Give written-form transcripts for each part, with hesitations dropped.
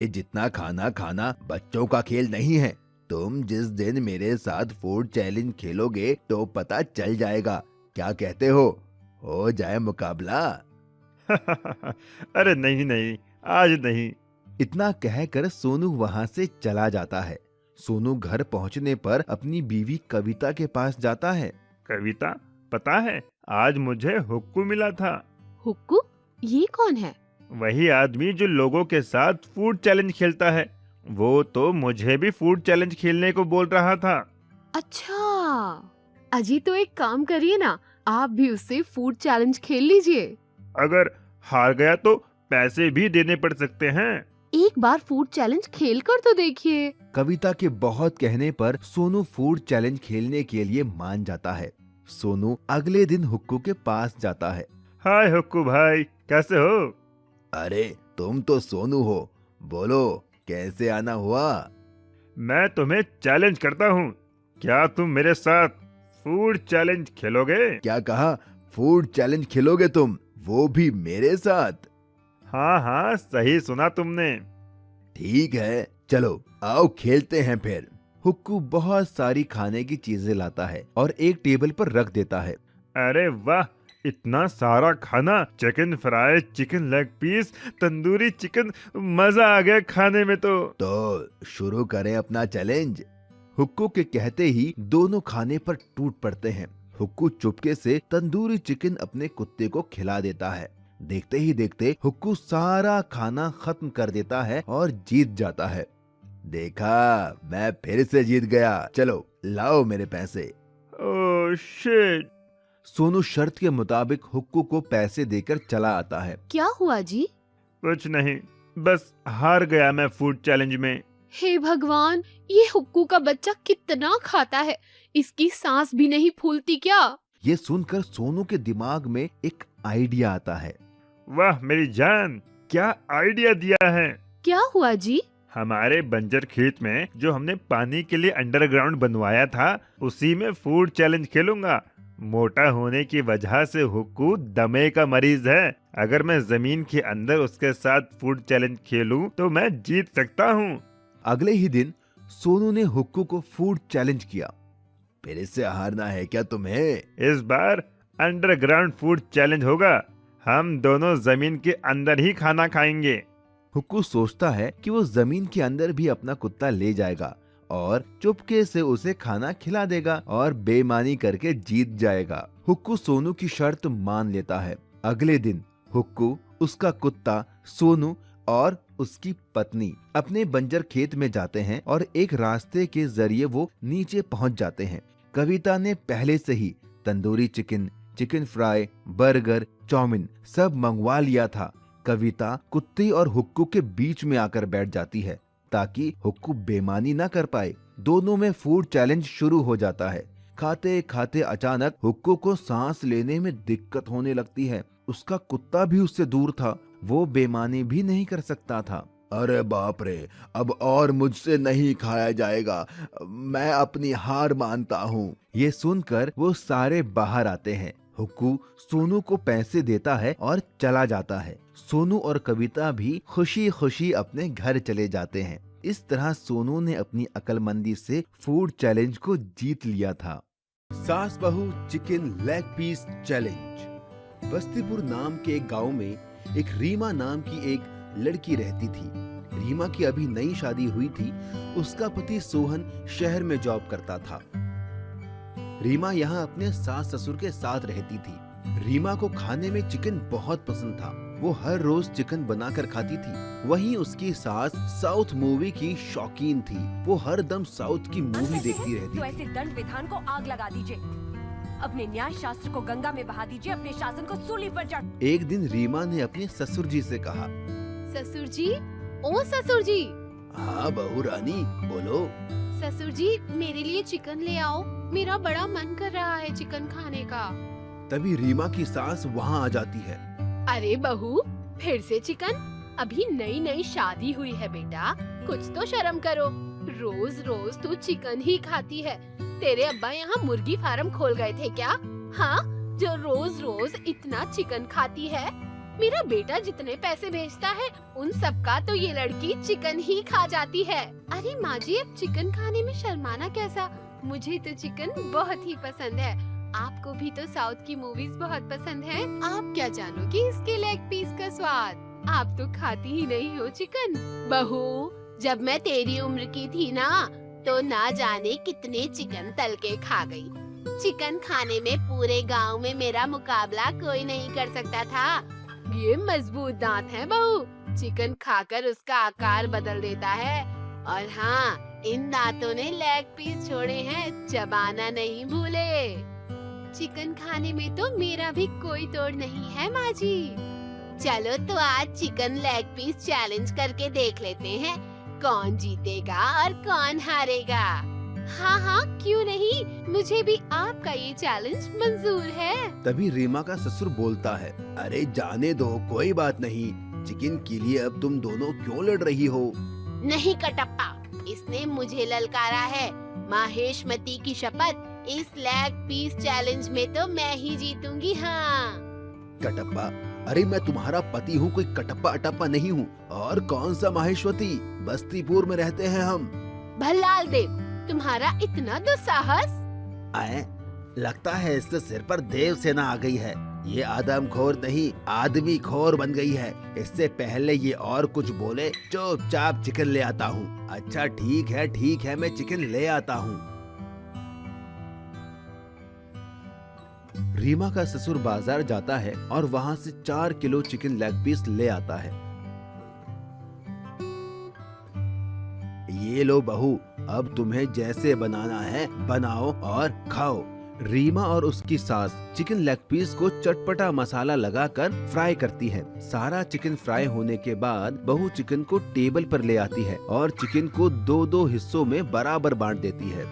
ये जितना खाना खाना बच्चों का खेल नहीं है। तुम जिस दिन मेरे साथ फूड चैलेंज खेलोगे तो पता चल जाएगा। क्या कहते हो जाए मुकाबला? अरे नहीं नहीं, आज नहीं। इतना कहकर सोनू वहां से चला जाता है। सोनू घर पहुंचने पर अपनी बीवी कविता के पास जाता है। कविता, पता है आज मुझे हुक्कू मिला था। हुक्कू? ये कौन है? वही आदमी जो लोगों के साथ फूड चैलेंज खेलता है। वो तो मुझे भी फूड चैलेंज खेलने को बोल रहा था। अच्छा, अजी तो एक काम करिए ना, आप भी उससे फूड चैलेंज खेल लीजिए। अगर हार गया तो पैसे भी देने पड़ सकते हैं। एक बार फूड चैलेंज खेल कर तो देखिए। कविता के बहुत कहने पर सोनू फूड चैलेंज खेलने के लिए मान जाता है। सोनू अगले दिन हुक्कू के पास जाता है। हाय हुक्कू भाई, कैसे हो? अरे तुम तो सोनू हो, बोलो कैसे आना हुआ? मैं तुम्हें चैलेंज करता हूँ, क्या तुम मेरे साथ फूड चैलेंज खेलोगे? क्या कहा? फूड चैलेंज खेलोगे तुम, वो भी मेरे साथ? हाँ हाँ, सही सुना तुमने। ठीक है, चलो आओ खेलते हैं फिर। हुक्कू बहुत सारी खाने की चीजें लाता है और एक टेबल पर रख देता है। अरे वाह, इतना सारा खाना! Chicken fry, chicken leg piece, tandoori chicken, मजा आ गया खाने में तो शुरू करें अपना चैलेंज। हुक्कू के कहते ही दोनों खाने पर टूट पड़ते हैं। हुक्कू चुपके से तंदूरी चिकन अपने कुत्ते को खिला देता है। देखते ही देखते हुक्कू सारा खाना खत्म कर देता है और जीत जाता है। देखा, मैं फिर से जीत गया। चलो लाओ मेरे पैसे। Oh shit! सोनू शर्त के मुताबिक हुक्कू को पैसे देकर चला आता है। क्या हुआ जी? कुछ नहीं, बस हार गया मैं फूड चैलेंज में। हे भगवान, ये हुक्कू का बच्चा कितना खाता है, इसकी सांस भी नहीं फूलती क्या? ये सुनकर सोनू के दिमाग में एक आइडिया आता है। वाह मेरी जान, क्या आइडिया दिया है! क्या हुआ जी? हमारे बंजर खेत में जो हमने पानी के लिए अंडरग्राउंड बनवाया था, उसी में फूड चैलेंज खेलूंगा। मोटा होने की वजह से हुक्कू दमे का मरीज है। अगर मैं जमीन के अंदर उसके साथ फूड चैलेंज खेलूं तो मैं जीत सकता हूँ। अगले ही दिन सोनू ने हुक्कू को फूड चैलेंज किया। फिर इससे हारना है क्या तुम्हें? इस बार अंडरग्राउंड फूड चैलेंज होगा। हम दोनों जमीन के अंदर ही खाना खाएंगे। हुक्कू सोचता है कि वो जमीन के अंदर भी अपना कुत्ता ले जाएगा और चुपके से उसे खाना खिला देगा और बेईमानी करके जीत जाएगा। हुक्कू सोनू की शर्त मान लेता है। अगले दिन हुक्कू, उसका कुत्ता, सोनू और उसकी पत्नी अपने बंजर खेत में जाते हैं और एक रास्ते के जरिए वो नीचे पहुंच जाते हैं। कविता ने पहले से ही tandoori chicken, chicken fry, burger, chow mein सब मंगवा लिया था। कविता कुत्ते और हुक्कू के बीच में आकर बैठ जाती है ताकि हुक्कू बेईमानी न कर पाए। दोनों में फूड चैलेंज शुरू हो जाता है। खाते खाते अचानक हुक्कू को सांस लेने में दिक्कत होने लगती है। उसका कुत्ता भी उससे दूर था, वो बेईमानी भी नहीं कर सकता था। अरे बाप रे, अब और मुझसे नहीं खाया जाएगा, मैं अपनी हार मानता हूँ। ये सुनकर वो सारे बाहर आते हैं। हुक्कू सोनू को पैसे देता है और चला जाता है। सोनू और कविता भी खुशी खुशी अपने घर चले जाते हैं। इस तरह सोनू ने अपनी अक्लमंदी से फूड चैलेंज को जीत लिया था। सास बहू chicken leg piece challenge. Bastipur नाम के एक गांव में एक रीमा नाम की एक लड़की रहती थी। रीमा की अभी नई शादी हुई थी। उसका पति सोहन शहर में जॉब करता था। रीमा यहाँ अपने सास ससुर के साथ रहती थी। रीमा को खाने में चिकन बहुत पसंद था। वो हर रोज चिकन बनाकर खाती थी। वहीं उसकी सास साउथ मूवी की शौकीन थी। वो हर दम साउथ की मूवी देखती रहती तो थी। ऐसे दंड विधान को आग लगा दीजिए, अपने न्याय शास्त्र को गंगा में बहा दीजिए, अपने शासन को सूली पर चढ़। एक दिन रीमा ने अपने ससुर जी से कहा, ससुर जी, ओ ससुर जी। हाँ बहू रानी, बोलो। ससुर जी, मेरे लिए चिकन ले आओ, मेरा बड़ा मन कर रहा है चिकन खाने का। तभी रीमा की सास वहाँ आ जाती है। अरे बहू, फिर से चिकन? अभी नई नई शादी हुई है बेटा, कुछ तो शर्म करो। रोज रोज तू चिकन ही खाती है। तेरे अब्बा यहाँ मुर्गी फार्म खोल गए थे क्या? हाँ, जो रोज रोज इतना चिकन खाती है। मेरा बेटा जितने पैसे भेजता है उन सब का तो ये लड़की चिकन ही खा जाती है। अरे माँ जी, अब चिकन खाने में शर्माना कैसा, मुझे तो चिकन बहुत ही पसंद है। आपको भी तो साउथ की मूवीज बहुत पसंद है। आप क्या जानोगे इसके लेग पीस का स्वाद, आप तो खाती ही नहीं हो चिकन। बहू, जब मैं तेरी उम्र की थी ना तो ना जाने कितने चिकन तल के खा गई। चिकन खाने में पूरे गांव में मेरा मुकाबला कोई नहीं कर सकता था। ये मजबूत दांत हैं बहू, चिकन खाकर उसका आकार बदल देता है। और हाँ, इन दांतों ने लेग पीस छोड़े हैं, चबाना नहीं भूले। चिकन खाने में तो मेरा भी कोई तोड़ नहीं है माँ जी। चलो तो आज चिकन लेग पीस चैलेंज करके देख लेते हैं, कौन जीतेगा और कौन हारेगा। हाँ हाँ, क्यों नहीं, मुझे भी आपका ये चैलेंज मंजूर है। तभी रीमा का ससुर बोलता है, अरे जाने दो, कोई बात नहीं। चिकन के लिए अब तुम दोनों क्यों लड़ रही हो? नहीं कटप्पा, इसने मुझे ललकारा है। माहेशमती की शपथ, इस लेग पीस चैलेंज में तो मैं ही जीतूंगी। हाँ कटप्पा, अरे मैं तुम्हारा पति हूँ, कोई कटप्पा अटप्पा नहीं हूँ। और कौन सा माहेश्वती, बस्तीपुर में रहते हैं हम। भल्लाल देव, तुम्हारा इतना दुस्साहस। आए, लगता है इससे सिर पर देव सेना आ गई है। ये आदमखोर नहीं, आदमी खोर बन गई है। इससे पहले ये और कुछ बोले, चुपचाप चिकन ले आता हूँ। अच्छा ठीक है, मैं चिकन ले आता हूँ। रीमा का ससुर बाजार जाता है और वहाँ से 4 किलो चिकन लेग पीस ले आता है। ये लो बहू, अब तुम्हें जैसे बनाना है बनाओ और खाओ। रीमा और उसकी सास चिकन लेग पीस को चटपटा मसाला लगाकर फ्राई करती है। सारा चिकन फ्राई होने के बाद बहू चिकन को टेबल पर ले आती है और चिकन को 2-2 हिस्सों में बराबर बांट देती है।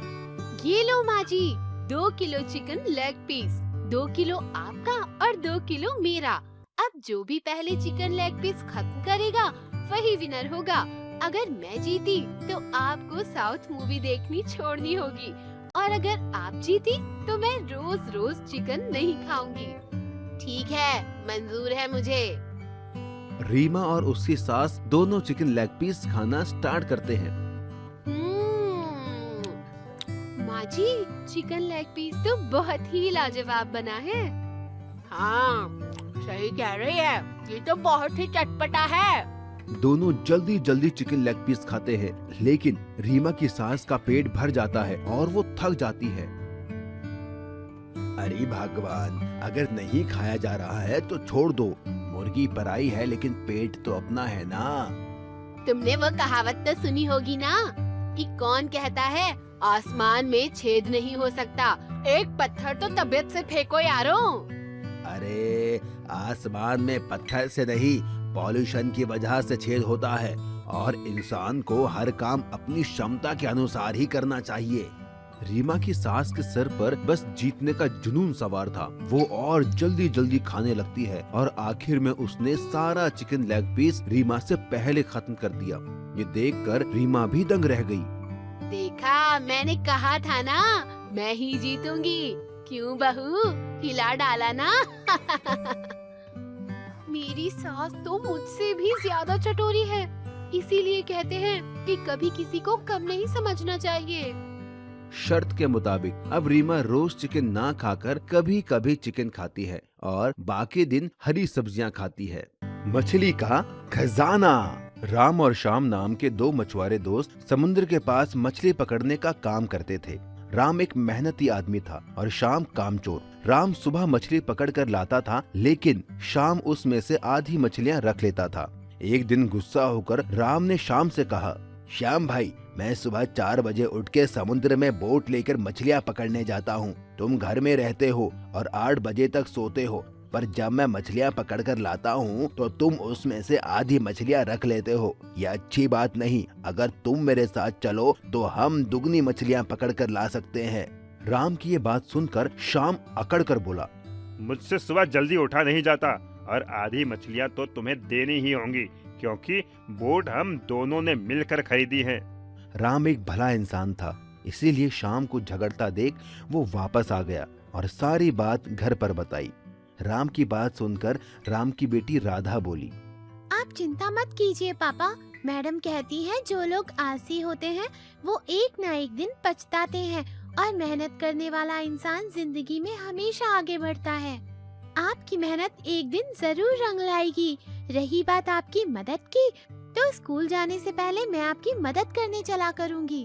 ये लो माँ जी, 2 kilo chicken leg piece, 2 kilo आपका और 2 किलो मेरा। अब जो भी पहले चिकन लेग पीस खत्म करेगा वही विनर होगा। अगर मैं जीती तो आपको साउथ मूवी देखनी छोड़नी होगी, और अगर आप जीती तो मैं रोज रोज चिकन नहीं खाऊंगी। ठीक है, मंजूर है मुझे। रीमा और उसकी सास दोनों चिकन लेग पीस खाना स्टार्ट करते हैं। माँ जी, चिकन लेग पीस तो बहुत ही लाजवाब बना है। हाँ, सही कह रही है, ये तो बहुत ही चटपटा है। दोनों जल्दी जल्दी चिकन लेग पीस खाते हैं, लेकिन रीमा की सास का पेट भर जाता है और वो थक जाती है। अरे भगवान, अगर नहीं खाया जा रहा है तो छोड़ दो। मुर्गी पराई है लेकिन पेट तो अपना है ना। तुमने वो कहावत तो सुनी होगी ना कि कौन कहता है आसमान में छेद नहीं हो सकता, एक पत्थर तो तबीयत से फेंको यारो। अरे आसमान में पत्थर से नहीं, पॉल्यूशन की वजह से छेद होता है, और इंसान को हर काम अपनी क्षमता के अनुसार ही करना चाहिए। रीमा की सास के सर पर बस जीतने का जुनून सवार था। वो और जल्दी जल्दी खाने लगती है और आखिर में उसने सारा चिकन लेग पीस रीमा से पहले खत्म कर दिया। ये देखकर रीमा भी दंग रह गई। देखा, मैंने कहा था ना, मैं ही जीतूंगी। क्यों बहू, हिला डाला ना। मेरी सास तो मुझसे भी ज्यादा चटोरी है, इसीलिए कहते हैं कि कभी किसी को कम नहीं समझना चाहिए। शर्त के मुताबिक अब रीमा रोज चिकन ना खाकर कभी कभी चिकन खाती है और बाकी दिन हरी सब्जियां खाती है। मछली का खजाना। राम और श्याम नाम के 2 मछुआरे दोस्त समुद्र के पास मछली पकड़ने का काम करते थे। राम एक मेहनती आदमी था और श्याम कामचोर। राम सुबह मछली पकड़ कर लाता था, लेकिन श्याम उसमें से आधी मछलियां रख लेता था। एक दिन गुस्सा होकर राम ने श्याम से कहा, श्याम भाई, मैं सुबह 4 बजे उठ के समुद्र में बोट लेकर मछलियां पकड़ने जाता हूँ। तुम घर में रहते हो और 8 बजे तक सोते हो, पर जब मैं मछलियां पकड़ कर लाता हूँ तो तुम उसमें से आधी मछलियां रख लेते हो। यह अच्छी बात नहीं। अगर तुम मेरे साथ चलो तो हम दुगनी मछलियां पकड़ कर ला सकते हैं। राम की ये बात सुनकर श्याम अकड़ कर बोला, मुझसे सुबह जल्दी उठा नहीं जाता और आधी मछलियाँ तो तुम्हें देनी ही होंगी, क्योंकि बोट हम दोनों ने मिलकर खरीदी है। राम एक भला इंसान था, इसीलिए श्याम को झगड़ता देख वो वापस आ गया और सारी बात घर पर बताई। राम की बात सुनकर राम की बेटी राधा बोली, आप चिंता मत कीजिए पापा, मैडम कहती है जो लोग आलसी होते हैं वो एक ना एक दिन पछताते हैं और मेहनत करने वाला इंसान जिंदगी में हमेशा आगे बढ़ता है। आपकी मेहनत एक दिन जरूर रंग लाएगी। रही बात आपकी मदद की, तो स्कूल जाने से पहले मैं आपकी मदद करने चला करूँगी।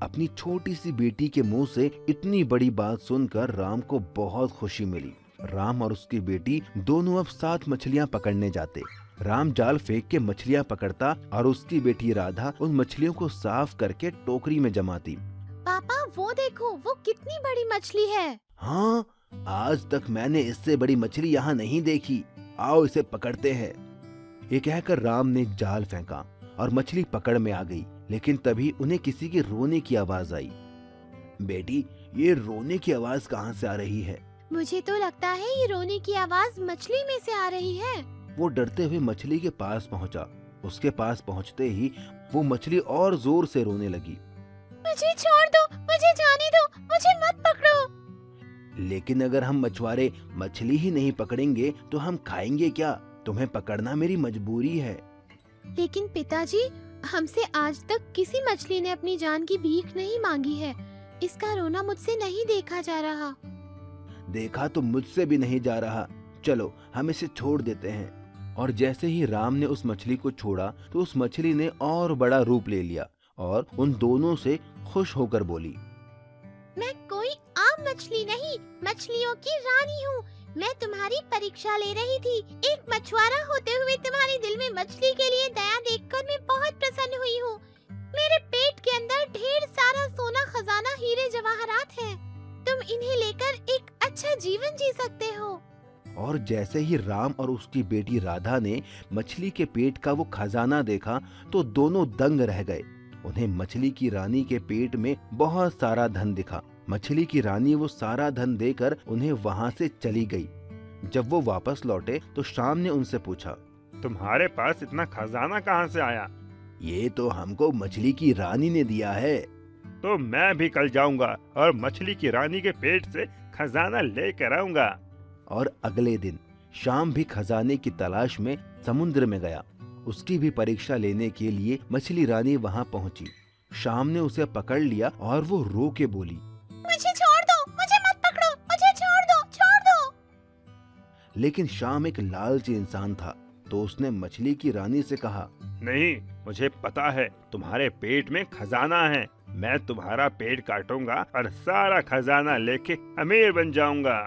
अपनी छोटी सी बेटी के मुंह से इतनी बड़ी बात सुनकर राम को बहुत खुशी मिली। राम और उसकी बेटी दोनों अब साथ मछलियां पकड़ने जाते। राम जाल फेंक के मछलियां पकड़ता और उसकी बेटी राधा उन मछलियों को साफ करके टोकरी में जमाती। पापा वो देखो, वो कितनी बड़ी मछली है। हाँ, आज तक मैंने इससे बड़ी मछली यहाँ नहीं देखी, आओ इसे पकड़ते हैं। ये कहकर राम ने जाल फेंका और मछली पकड़ में आ गई। लेकिन तभी उन्हें किसी के रोने की आवाज आई। बेटी, ये रोने की आवाज कहाँ से आ रही है? मुझे तो लगता है ये रोने की आवाज मछली में से आ रही है। वो डरते हुए मछली के पास पहुंचा। उसके पास पहुंचते ही वो मछली और जोर से रोने लगी। मुझे छोड़ दो, मुझे जाने दो, मुझे मत पकड़ो। लेकिन अगर हम मछुआरे मछली ही नहीं पकड़ेंगे तो हम खाएंगे क्या? तुम्हें पकड़ना मेरी मजबूरी है। लेकिन पिताजी, हमसे आज तक किसी मछली ने अपनी जान की भीख नहीं मांगी है। इसका रोना मुझसे नहीं देखा जा रहा। देखा तो मुझसे भी नहीं जा रहा। चलो हम इसे छोड़ देते हैं। और जैसे ही राम ने उस मछली को छोड़ा तो उस मछली ने और बड़ा रूप ले लिया और उन दोनों से खुश होकर बोली, मैं कोई आम मछली नहीं, मछलियों की रानी हूँ। मैं तुम्हारी परीक्षा ले रही थी। एक मछुआरा होते हुए तुम्हारे दिल में मछली के लिए दया देखकर मैं बहुत प्रसन्न हुई हूँ। मेरे पेट के अंदर ढेर सारा सोना खजाना हीरे जवाहरात है। तुम इन्हें लेकर एक अच्छा जीवन जी सकते हो। और जैसे ही राम और उसकी बेटी राधा ने मछली के पेट का वो खजाना देखा तो दोनों दंग रह गए। उन्हें मछली की रानी के पेट में बहुत सारा धन दिखा। मछली की रानी वो सारा धन देकर उन्हें वहाँ से चली गई। जब वो वापस लौटे तो शाम ने उनसे पूछा, तुम्हारे पास इतना खजाना कहाँ से आया? ये तो हमको मछली की रानी ने दिया है। तो मैं भी कल जाऊंगा और मछली की रानी के पेट से खजाना लेकर आऊंगा। और अगले दिन शाम भी खजाने की तलाश में समुद्र में गया। उसकी भी परीक्षा लेने के लिए मछली रानी वहाँ पहुँची। शाम ने उसे पकड़ लिया और वो रो के बोली, मुझे छोड़ दो, मुझे मत पकड़ो, मुझे छोड़ दो, छोड़ दो। लेकिन शाम एक लालची इंसान था तो उसने मछली की रानी से कहा, नहीं, मुझे पता है तुम्हारे पेट में खजाना है। मैं तुम्हारा पेट काटूंगा और सारा खजाना लेके अमीर बन जाऊंगा।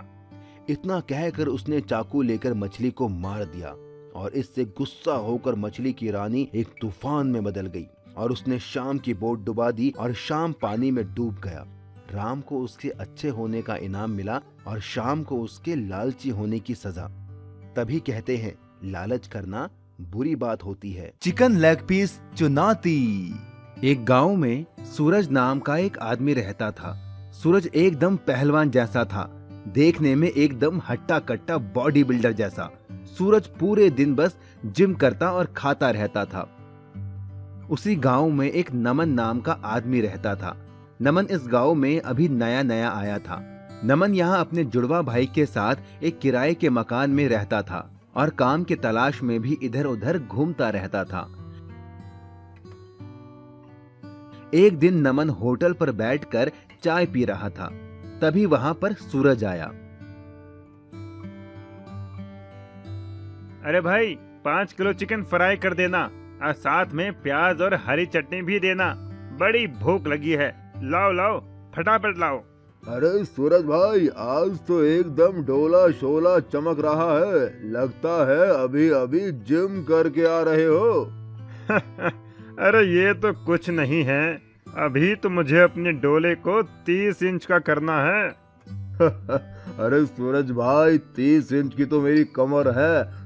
इतना कहकर उसने चाकू लेकर मछली को मार दिया और इससे गुस्सा होकर मछली की रानी एक तूफान में बदल गई और उसने शाम की बोट डुबा दी और शाम पानी में डूब गया। राम को उसके अच्छे होने का इनाम मिला और शाम को उसके लालची होने की सजा। तभी कहते हैं, लालच करना बुरी बात होती है। चिकन लेग पीस चुनौती। एक गांव में सूरज नाम का एक आदमी रहता था। सूरज एकदम पहलवान जैसा था, देखने में एकदम हट्टा कट्टा बॉडी बिल्डर जैसा। सूरज पूरे दिन बस जिम करता और खाता रहता था। उसी गांव में एक नमन नाम का आदमी रहता था। नमन इस गांव में अभी नया नया आया था। नमन यहाँ अपने जुड़वा भाई के साथ एक किराए के मकान में रहता था और काम के तलाश में भी इधर उधर घूमता रहता था। एक दिन नमन होटल पर बैठकर चाय पी रहा था। तभी वहां पर सूरज आया। अरे भाई, 5 किलो चिकन फ्राई कर देना और साथ में प्याज और हरी चटनी भी देना। बड़ी भूख लगी है। लाओ लाओ, फटाफट लाओ। अरे सूरज भाई, आज तो एकदम डोला शोला चमक रहा है। लगता है अभी अभी जिम करके आ रहे हो। अरे ये तो कुछ नहीं है। अभी तो मुझे अपने डोले को 30 इंच का करना है। अरे सूरज भाई, 30 इंच की तो मेरी कमर है।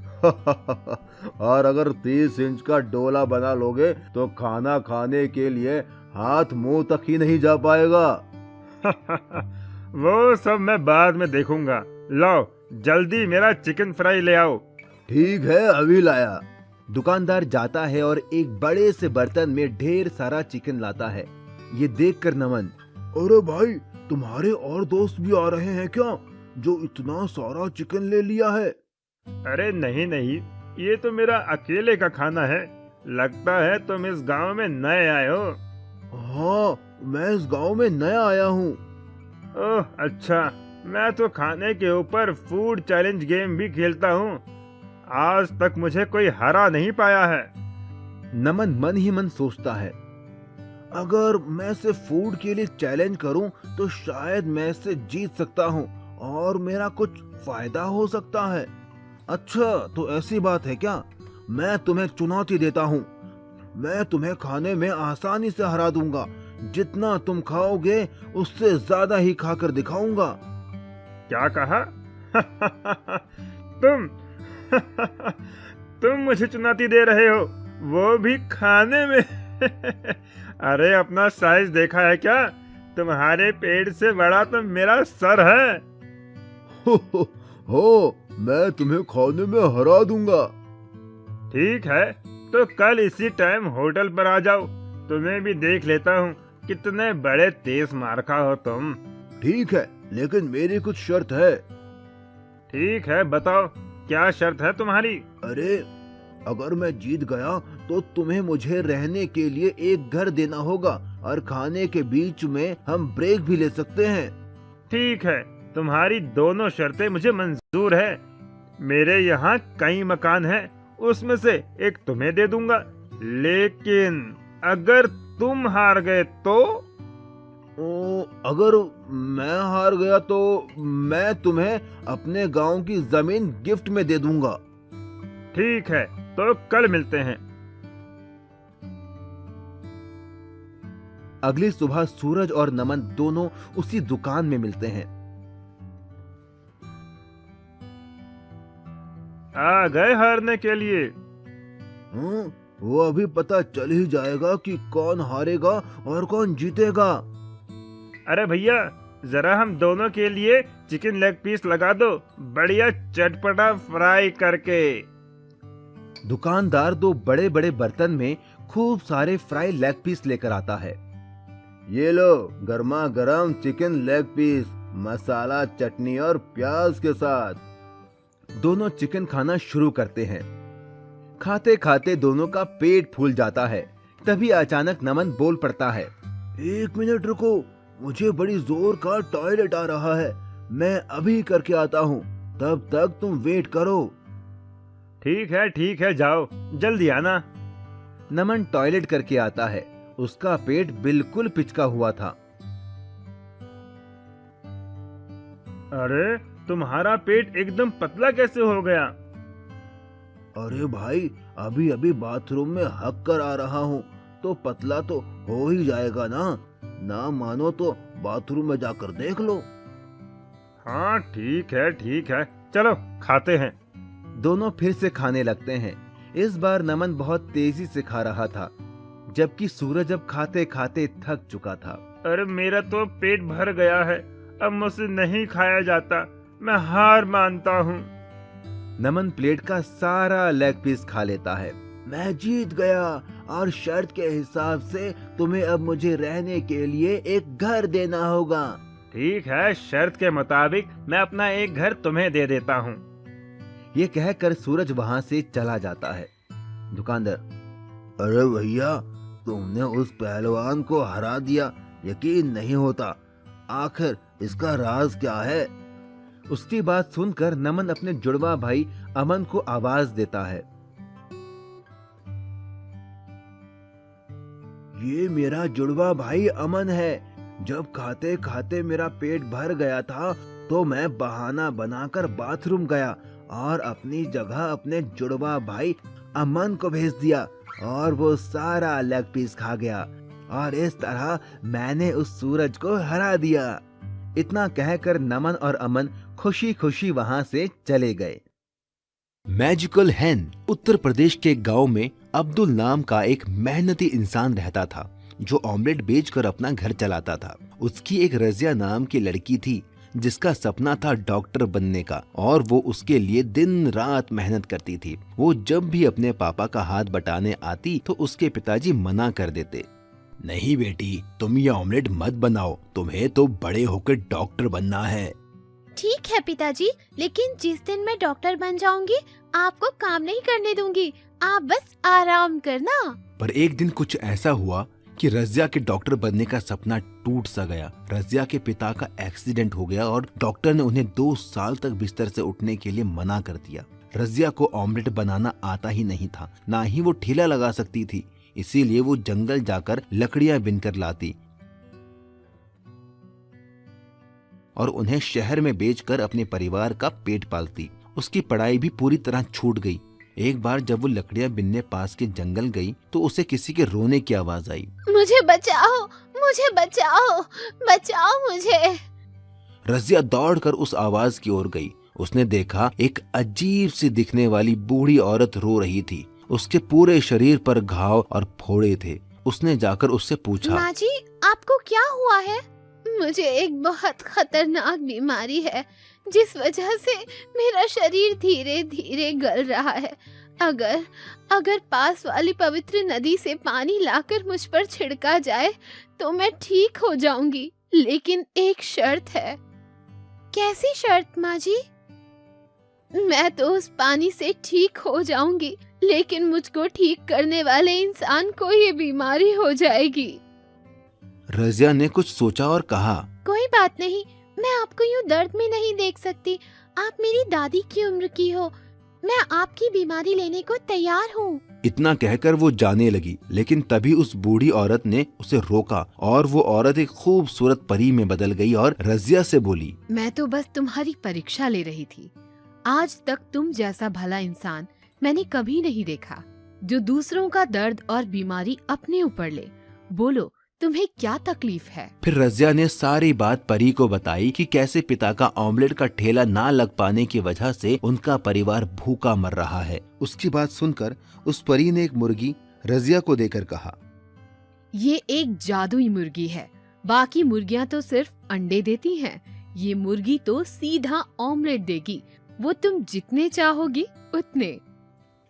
और अगर 30 इंच का डोला बना लोगे तो खाना खाने के लिए हाथ मुंह तक ही नहीं जा पाएगा। वो सब मैं बाद में देखूंगा। लाओ जल्दी मेरा चिकन फ्राई ले आओ। ठीक है, अभी लाया। दुकानदार जाता है और एक बड़े से बर्तन में ढेर सारा चिकन लाता है। ये देखकर नमन, अरे भाई, तुम्हारे और दोस्त भी आ रहे हैं क्या? जो इतना सारा चिकन ले लिया है? अरे नहीं नहीं, ये तो मेरा अकेले का खाना है। लगता है तुम इस गांव में नए आए हो। हाँ, मैं इस गांव में नया आया हूँ। ओह अच्छा, मैं तो खाने के ऊपर फूड चैलेंज गेम भी खेलता हूँ। आज तक मुझे कोई हरा नहीं पाया है। नमन मन ही मन सोचता है, अगर मैं इसे फूड के लिए चैलेंज करूं तो शायद मैं इससे जीत सकता हूं और मेरा कुछ फायदा हो सकता है। अच्छा, तो ऐसी बात है क्या? मैं तुम्हें चुनौती देता हूं। मैं तुम्हें खाने में आसानी से हरा दूंगा। जितना तुम खाओगे उससे ज्यादा ही खाकर दिखाऊंगा। क्या कहा? तुम तुम मुझे चुनौती दे रहे हो, वो भी खाने में? अरे अपना साइज देखा है क्या? तुम्हारे पेट से बड़ा तो मेरा सर है। हो, मैं तुम्हें खाने में हरा दूंगा। ठीक है, तो कल इसी टाइम होटल पर आ जाओ। तुम्हें भी देख लेता हूँ कितने बड़े तेज मारखा हो तुम। ठीक है, लेकिन मेरी कुछ शर्त है। ठीक है, बताओ क्या शर्त है तुम्हारी? अरे, अगर मैं जीत गया तो तुम्हें मुझे रहने के लिए एक घर देना होगा और खाने के बीच में हम ब्रेक भी ले सकते हैं। ठीक है, तुम्हारी दोनों शर्तें मुझे मंजूर है। मेरे यहाँ कई मकान हैं, उसमें से एक तुम्हें दे दूंगा। लेकिन अगर तुम हार गए तो? अगर मैं हार गया तो मैं तुम्हें अपने गांव की जमीन गिफ्ट में दे दूंगा। ठीक है, तो कल मिलते हैं। अगली सुबह सूरज और नमन दोनों उसी दुकान में मिलते हैं। आ गए हारने के लिए? वो अभी पता चल ही जाएगा कि कौन हारेगा और कौन जीतेगा। अरे भैया, जरा हम दोनों के लिए चिकन लेग पीस लगा दो, बढ़िया चटपटा फ्राई करके। दुकानदार दो बड़े बड़े बर्तन में खूब सारे फ्राई लेग पीस लेकर आता है। ये लो, गर्मा गर्म चिकन लेग पीस, मसाला, चटनी और प्याज के साथ। दोनों चिकन खाना शुरू करते हैं। खाते खाते दोनों का पेट फूल जाता है। तभी अचानक नमन बोल पड़ता है, 1 मिनट रुको, मुझे बड़ी जोर का टॉयलेट आ रहा है। मैं अभी करके आता हूँ, तब तक तुम वेट करो। ठीक है, जाओ, जल्दी आना। नमन टॉयलेट करके आता है। उसका पेट बिल्कुल पिचका हुआ था। अरे तुम्हारा पेट एकदम पतला कैसे हो गया? अरे भाई, अभी अभी बाथरूम में हक कर आ रहा हूँ, तो पतला तो हो ही जाएगा ना मानो तो बाथरूम में जाकर देख लो। हाँ ठीक है, चलो खाते हैं। दोनों फिर से खाने लगते हैं। इस बार नमन बहुत तेजी से खा रहा था, जबकि सूरज अब खाते खाते थक चुका था। अरे मेरा तो पेट भर गया है, अब मुझसे नहीं खाया जाता, मैं हार मानता हूँ। नमन प्लेट का सारा लेग पीस खा लेता है। मैं जीत गया और शर्त के हिसाब से तुम्हें अब मुझे रहने के लिए एक घर देना होगा। ठीक है, शर्त के मुताबिक मैं अपना एक घर तुम्हें दे देता हूँ। ये कहकर सूरज वहाँ से चला जाता है। दुकानदार, अरे भैया, तुमने उस पहलवान को हरा दिया, यकीन नहीं होता। आखिर इसका राज क्या है? उसकी बात सुनकर नमन अपने जुड़वा भाई अमन को आवाज देता है। ये मेरा जुड़वा भाई अमन है। जब खाते खाते मेरा पेट भर गया था तो मैं बहाना बनाकर बाथरूम गया और अपनी जगह अपने जुड़वा भाई अमन को भेज दिया और वो सारा लेग पीस खा गया और इस तरह मैंने उस सूरज को हरा दिया। इतना कहकर नमन और अमन खुशी खुशी वहां से चले गए। मैजिकल हैन। उत्तर प्रदेश के गांव में अब्दुल नाम का एक मेहनती इंसान रहता था, जो ऑमलेट बेचकर अपना घर चलाता था। उसकी एक रजिया नाम की लड़की थी, जिसका सपना था डॉक्टर बनने का, और वो उसके लिए दिन रात मेहनत करती थी। वो जब भी अपने पापा का हाथ बटाने आती तो उसके पिताजी मना कर देते। नहीं बेटी, तुम ये ऑमलेट मत बनाओ, तुम्हें तो बड़े होकर डॉक्टर बनना है। ठीक है पिताजी, लेकिन जिस दिन मैं डॉक्टर बन जाऊंगी आपको काम नहीं करने दूंगी, आप बस आराम करना। पर एक दिन कुछ ऐसा हुआ कि रजिया के डॉक्टर बनने का सपना टूट सा गया। रजिया के पिता का एक्सीडेंट हो गया और डॉक्टर ने उन्हें 2 साल तक बिस्तर से उठने के लिए मना कर दिया। रजिया को ऑमलेट बनाना आता ही नहीं था, ना ही वो ठेला लगा सकती थी, इसीलिए वो जंगल जाकर लकड़ियां बिनकर लाती और उन्हें शहर में बेचकर अपने परिवार का पेट पालती। उसकी पढ़ाई भी पूरी तरह छूट गई। एक बार जब वो लकड़ियां बिनने पास के जंगल गई तो उसे किसी के रोने की आवाज आई। मुझे बचाओ, मुझे बचाओ, बचाओ मुझे। रजिया दौड़कर उस आवाज की ओर गई। उसने देखा एक अजीब सी दिखने वाली बूढ़ी औरत रो रही थी। उसके पूरे शरीर पर घाव और फोड़े थे। उसने जाकर उससे पूछा, माँ जी आपको क्या हुआ है? मुझे एक बहुत खतरनाक बीमारी है जिस वजह से मेरा शरीर धीरे धीरे गल रहा है। अगर पास वाली पवित्र नदी से पानी लाकर मुझ पर छिड़का जाए तो मैं ठीक हो जाऊंगी, लेकिन एक शर्त है। कैसी शर्त माँ जी? मैं तो उस पानी से ठीक हो जाऊंगी, लेकिन मुझको ठीक करने वाले इंसान को ये बीमारी हो जाएगी। रजिया ने कुछ सोचा और कहा, कोई बात नहीं, मैं आपको यूं दर्द में नहीं देख सकती। आप मेरी दादी की उम्र की हो, मैं आपकी बीमारी लेने को तैयार हूँ। इतना कहकर वो जाने लगी, लेकिन तभी उस बूढ़ी औरत ने उसे रोका और वो औरत एक खूबसूरत परी में बदल गई और रजिया से बोली, मैं तो बस तुम्हारी परीक्षा ले रही थी। आज तक तुम जैसा भला इंसान मैंने कभी नहीं देखा जो दूसरों का दर्द और बीमारी अपने ऊपर ले। बोलो तुम्हें क्या तकलीफ है? फिर रजिया ने सारी बात परी को बताई कि कैसे पिता का ऑमलेट का ठेला ना लग पाने की वजह से उनका परिवार भूखा मर रहा है। उसकी बात सुनकर उस परी ने एक मुर्गी रजिया को देकर कहा, ये एक जादुई मुर्गी है, बाकी मुर्गियाँ तो सिर्फ अंडे देती हैं, ये मुर्गी तो सीधा ऑमलेट देगी, वो तुम जितने चाहोगी उतने।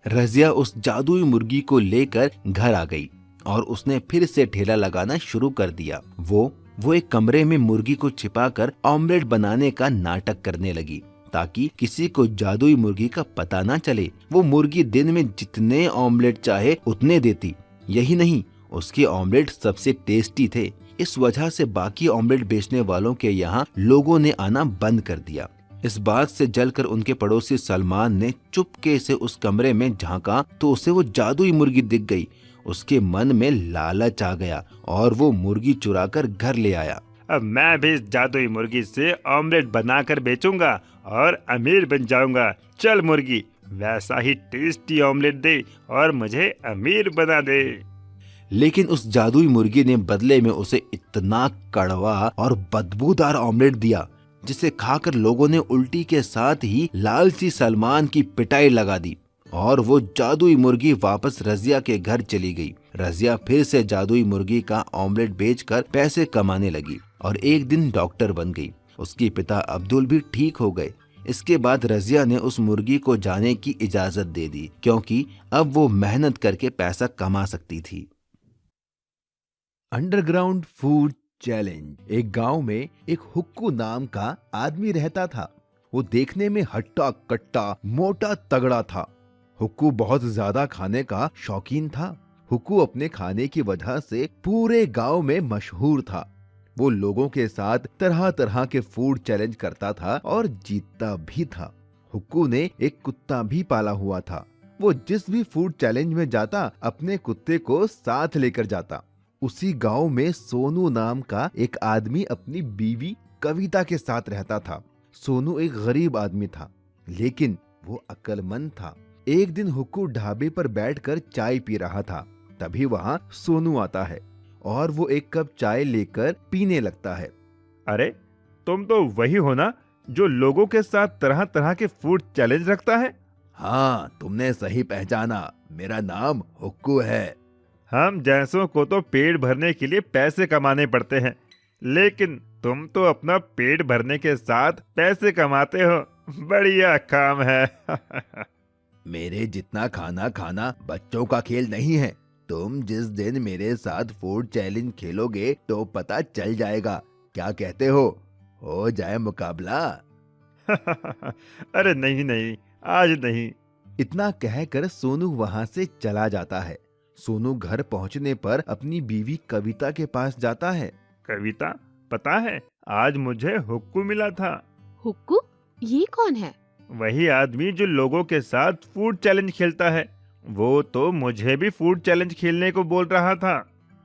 रजिया उस जादुई मुर्गी को लेकर घर आ गई और उसने फिर से ठेला लगाना शुरू कर दिया। वो एक कमरे में मुर्गी को छिपाकर ऑमलेट बनाने का नाटक करने लगी ताकि किसी को जादुई मुर्गी का पता ना चले। वो मुर्गी दिन में जितने ऑमलेट चाहे उतने देती। यही नहीं, उसके ऑमलेट सबसे टेस्टी थे। इस वजह से बाकी ऑमलेट बेचने वालों के यहाँ लोगों ने आना बंद कर दिया। इस बात से जलकर उनके पड़ोसी सलमान ने चुपके से उस कमरे में झांका तो उसे वो जादुई मुर्गी दिख गई। उसके मन में लालच आ गया और वो मुर्गी चुराकर घर ले आया। अब मैं भी इस जादुई मुर्गी से ऑमलेट बनाकर बेचूंगा और अमीर बन जाऊंगा। चल मुर्गी, वैसा ही टेस्टी ऑमलेट दे और मुझे अमीर बना दे। लेकिन उस जादुई मुर्गी ने बदले में उसे इतना कड़वा और बदबूदार ऑमलेट दिया जिसे खाकर लोगों ने उल्टी के साथ ही लालची सलमान की पिटाई लगा दी और वो जादुई मुर्गी वापस रजिया के घर चली गई। रजिया फिर से जादुई मुर्गी का ऑमलेट बेचकर पैसे कमाने लगी और एक दिन डॉक्टर बन गई। उसके पिता अब्दुल भी ठीक हो गए। इसके बाद रजिया ने उस मुर्गी को जाने की इजाजत दे दी क्योंकि अब वो मेहनत करके पैसा कमा सकती थी। Underground food challenge. एक गांव में एक हुक्कू नाम का आदमी रहता था। वो देखने में हट्टा कट्टा मोटा तगड़ा था। हुक्कू बहुत ज्यादा खाने का शौकीन था। हुक्कू अपने खाने की वजह से पूरे गांव में मशहूर था। वो लोगों के साथ तरह तरह के फूड चैलेंज करता था और जीतता भी था। हुक्कू ने एक कुत्ता भी पाला हुआ था। वो जिस भी फूड चैलेंज में जाता अपने कुत्ते को साथ लेकर जाता। उसी गांव में सोनू नाम का एक आदमी अपनी बीवी कविता के साथ रहता था। सोनू एक गरीब आदमी था, लेकिन वो अक्लमंद था। एक दिन हुक्कू ढाबे पर बैठकर चाय पी रहा था। तभी वहाँ सोनू आता है और वो एक कप चाय लेकर पीने लगता है। अरे तुम तो वही हो ना जो लोगों के साथ तरह तरह के फूड चैलेंज रखता है? हाँ, तुमने सही पहचाना। मेरा नाम हुक्कू है। हम जैसों को तो पेट भरने के लिए पैसे कमाने पड़ते हैं, लेकिन तुम तो अपना पेट भरने के साथ पैसे कमाते हो। बढ़िया काम है। मेरे जितना खाना खाना बच्चों का खेल नहीं है। तुम जिस दिन मेरे साथ फूड चैलेंज खेलोगे तो पता चल जाएगा। क्या कहते हो जाए मुकाबला? अरे नहीं नहीं, आज नहीं। इतना कहकर सोनू वहाँ से चला जाता है। सोनू घर पहुँचने पर अपनी बीवी कविता के पास जाता है। कविता, पता है आज मुझे हुक्कू मिला था। हुक्कू? ये कौन है? वही आदमी जो लोगों के साथ फूड चैलेंज खेलता है। वो तो मुझे भी फूड चैलेंज खेलने को बोल रहा था।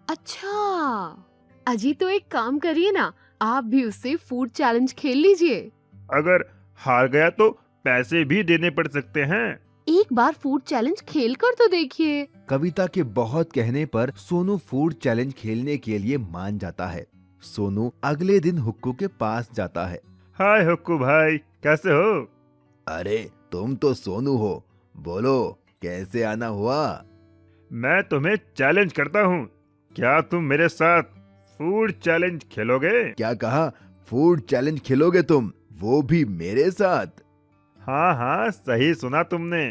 अच्छा, अजी तो एक काम करिए ना, आप भी उससे फूड चैलेंज खेल लीजिए। अगर हार गया तो पैसे भी देने पड़ सकते हैं। एक बार फूड चैलेंज खेल कर तो देखिए। कविता के बहुत कहने पर सोनू फूड चैलेंज खेलने के लिए मान जाता है। सोनू अगले दिन हुक्कू के पास जाता है। हाय हुक्कू भाई, कैसे हो? अरे तुम तो सोनू हो, बोलो कैसे आना हुआ? मैं तुम्हें चैलेंज करता हूँ, क्या तुम मेरे साथ फूड चैलेंज खेलोगे? क्या कहा? फूड चैलेंज खेलोगे तुम, वो भी मेरे साथ? हाँ हाँ, सही सुना तुमने।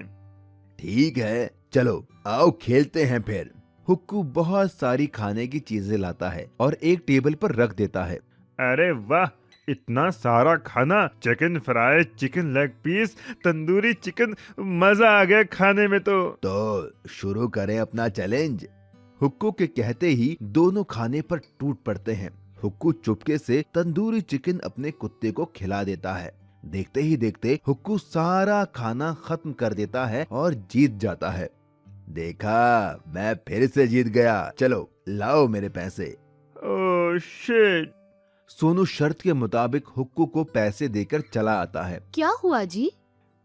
ठीक है, चलो आओ खेलते हैं फिर। हुक्कू बहुत सारी खाने की चीजें लाता है और एक टेबल पर रख देता है। अरे वाह, इतना सारा खाना! Chicken fry, chicken leg piece, tandoori chicken, मजा आ गया खाने में तो शुरू करें अपना चैलेंज। हुक्कू के कहते ही दोनों खाने पर टूट पड़ते हैं। हुक्कू चुपके से तंदूरी चिकन अपने कुत्ते को खिला देता है। देखते ही देखते हुक्कू सारा खाना खत्म कर देता है और जीत जाता है। देखा, मैं फिर से जीत गया। चलो लाओ मेरे पैसे। Oh shit! सोनू शर्त के मुताबिक हुक्कू को पैसे देकर चला आता है। क्या हुआ जी?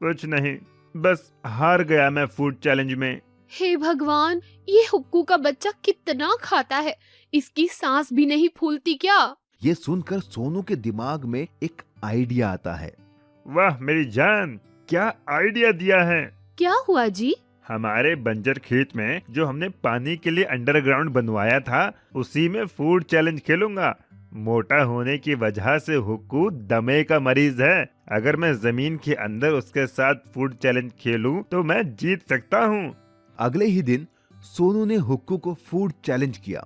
कुछ नहीं, बस हार गया मैं फूड चैलेंज में। हे भगवान, ये हुक्कू का बच्चा कितना खाता है, इसकी सांस भी नहीं फूलती क्या? ये सुनकर सोनू के दिमाग में एक आइडिया आता है। वाह मेरी जान, क्या आइडिया दिया है! क्या हुआ जी? हमारे बंजर खेत में जो हमने पानी के लिए अंडरग्राउंड बनवाया था, उसी में फूड चैलेंज खेलूंगा। मोटा होने की वजह से हुक्कू दमे का मरीज है। अगर मैं जमीन के अंदर उसके साथ फूड चैलेंज खेलूं तो मैं जीत सकता हूं। अगले ही दिन सोनू ने हुक्कू को फूड चैलेंज किया।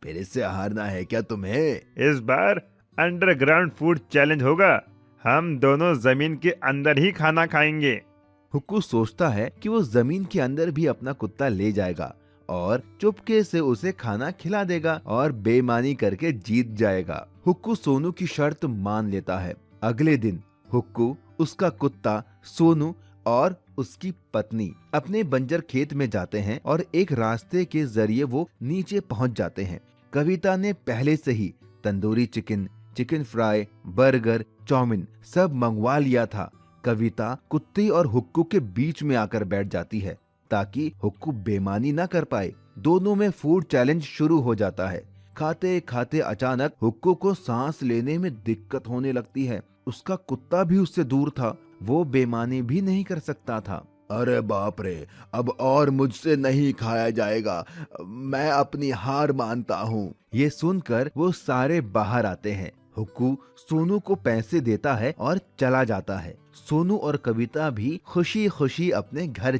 फिर से हारना है क्या तुम्हें? इस बार अंडरग्राउंड फूड चैलेंज होगा। हम दोनों जमीन के अंदर ही खाना खाएंगे। हुक्कू सोचता है कि वो जमीन के अंदर भी अपना कुत्ता ले जाएगा और चुपके से उसे खाना खिला देगा और बेईमानी करके जीत जाएगा। हुक्कू सोनू की शर्त मान लेता है। अगले दिन हुक्कू, उसका कुत्ता, सोनू और उसकी पत्नी अपने बंजर खेत में जाते हैं और एक रास्ते के जरिए वो नीचे पहुंच जाते हैं। कविता ने पहले से ही tandoori chicken, chicken fry, burger, chow mein सब मंगवा लिया था। कविता कुत्ते और हुक्कू के बीच में आकर बैठ जाती है ताकि हुक्कू बेईमानी ना कर पाए। दोनों में फूड चैलेंज शुरू हो जाता है। खाते खाते अचानक हुक्कू को सांस लेने में दिक्कत होने लगती है। उसका कुत्ता भी उससे दूर था, वो बेईमानी भी नहीं कर सकता था। अरे बाप रे, अब और मुझसे नहीं खाया जाएगा, मैं अपनी हार मानता हूँ। ये सुनकर वो सारे बाहर आते हैं। हुक्कू सोनू को पैसे देता है और चला जाता है। सोनू और कविता भी खुशी खुशी अपने घर